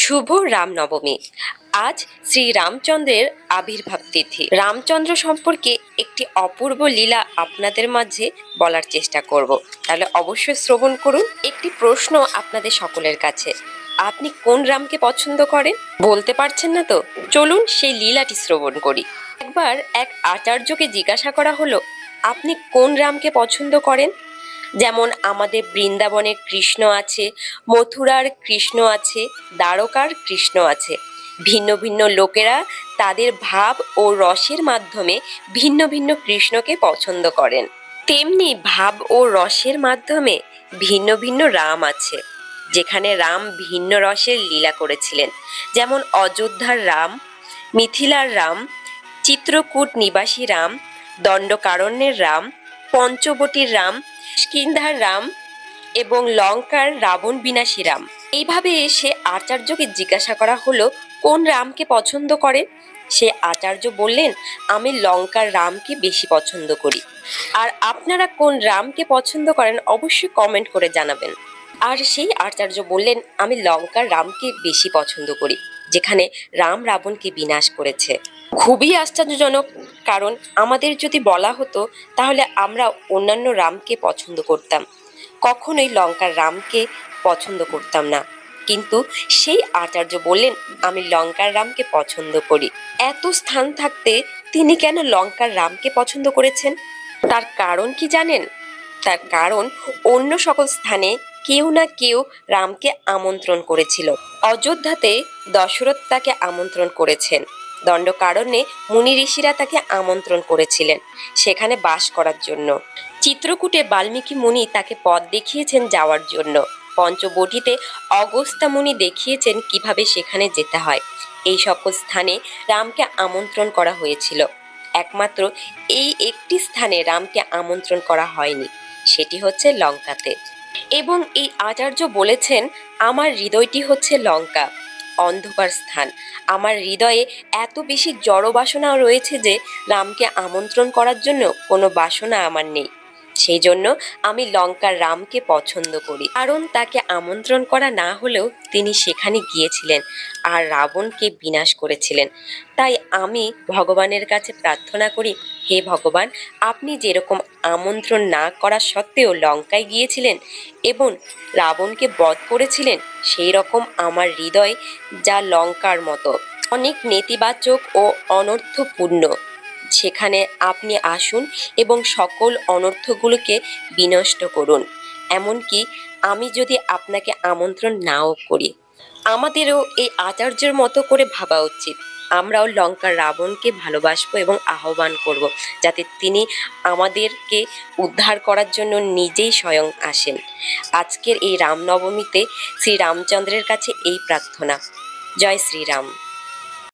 শুভ রামনবমী। আজ শ্রী রামচন্দ্রের আবির্ভাব তিথি। রামচন্দ্র সম্পর্কে একটি অপূর্ব লীলা আপনাদের মাঝে বলার চেষ্টা করব, তাহলে অবশ্যই শ্রবণ করুন। একটি প্রশ্ন আপনাদের সকলের কাছে, আপনি কোন রামকে পছন্দ করেন? বলতে পারছেন না তো? চলুন সেই লীলাটি শ্রবণ করি। একবার এক আচার্যকে জিজ্ঞাসা করা হলো, আপনি কোন রামকে পছন্দ করেন? যেমন আমাদের বৃন্দাবনের কৃষ্ণ আছে, মথুরার কৃষ্ণ আছে, দ্বারকার কৃষ্ণ আছে। ভিন্ন ভিন্ন লোকেরা তাদের ভাব ও রসের মাধ্যমে ভিন্ন ভিন্ন কৃষ্ণকে পছন্দ করেন। তেমনি ভাব ও রসের মাধ্যমে ভিন্ন ভিন্ন রাম আছে, যেখানে রাম ভিন্ন রসের লীলা করেছিলেন। যেমন অযোধ্যার রাম, মিথিলার রাম, চিত্রকূট নিবাসী রাম, দণ্ডকারণ্যের রাম, পঞ্চবটির রাম, কিষ্কিন্ধার রাম এবং লঙ্কার রাবণ বিনাশী রাম। এইভাবে সে আচার্যকে জিজ্ঞাসা করা হলো, কোন রামকে পছন্দ করেন? সে আচার্য বললেন, আমি লঙ্কার রামকে বেশি পছন্দ করি। আর আপনারা কোন রামকে পছন্দ করেন অবশ্যই কমেন্ট করে জানাবেন। আর সেই আচার্য বললেন, আমি লঙ্কার রামকে বেশি পছন্দ করি, যেখানে রাম রাবণকে বিনাশ করেছে। খুবই আশ্চর্যজনক, কারণ আমাদের যদি বলা হতো তাহলে আমরা অন্যান্য রামকে পছন্দ করতাম, কখনোই লঙ্কার রামকে পছন্দ করতাম না। কিন্তু সেই আচার্য বললেন, আমি লঙ্কার রামকে পছন্দ করি। এত স্থান থাকতে তিনি কেন লঙ্কার রামকে পছন্দ করেছেন? তার কারণ কি জানেন? তার কারণ, অন্য সকল স্থানে কেউ না কেউ রামকে আমন্ত্রণ করেছিল। অযোধ্যাতে দশরথ তাকে আমন্ত্রণ করেছেন, দণ্ডকারণ্যে মুনি ঋষিরা তাকে আমন্ত্রণ করেছিলেন সেখানে বাস করার জন্য। চিত্রকূটে বাল্মীকি মুনি তাকে পথ দেখিয়েছেন যাওয়ার জন্য। পঞ্চবটিতে অগস্ত্যা মুনি দেখিয়েছেন কিভাবে সেখানে যেতে হয়। এই সকল স্থানে রামকে আমন্ত্রণ করা হয়েছিল। একমাত্র এই একটি স্থানে রামকে আমন্ত্রণ করা হয়নি, সেটি হচ্ছে লঙ্কাতে। এবং এই আচার্য বলেছেন, আমার হৃদয়টি হচ্ছে লঙ্কা, অন্ধকার স্থান। আমার হৃদয়ে এত বেশি জড় বাসনা রয়েছে যে রামকে আমন্ত্রণ করার জন্য কোনো বাসনা আমার নেই। সেই জন্য আমি লঙ্কার রামকে পছন্দ করি। কারণ তাকে আমন্ত্রণ করা না হলেও তিনি সেখানে গিয়েছিলেন আর রাবণকে বিনাশ করেছিলেন। তাই আমি ভগবানের কাছে প্রার্থনা করি, হে ভগবান, আপনি যেরকম আমন্ত্রণ না করা সত্ত্বেও লঙ্কায় গিয়েছিলেন এবং রাবণকে বধ করেছিলেন, সেই রকম আমার হৃদয় যা লঙ্কার মতো অনেক নেতিবাচক ও অনর্থপূর্ণ, সেখানে আপনি আসুন এবং সকল অনর্থগুলোকে বিনষ্ট করুন। এমনকি আমি যদি আপনাকে আমন্ত্রণ নাও করি। আমাদেরও এই আচার্যের মতো করে ভাবা উচিত। আমরাও লঙ্কার রাবণকে ভালোবাসবো এবং আহ্বান করব, যাতে তিনি আমাদেরকে উদ্ধার করার জন্য নিজেই স্বয়ং আসেন। আজকের এই রামনবমীতে শ্রী রামচন্দ্রের কাছে এই প্রার্থনা। জয় শ্রীরাম।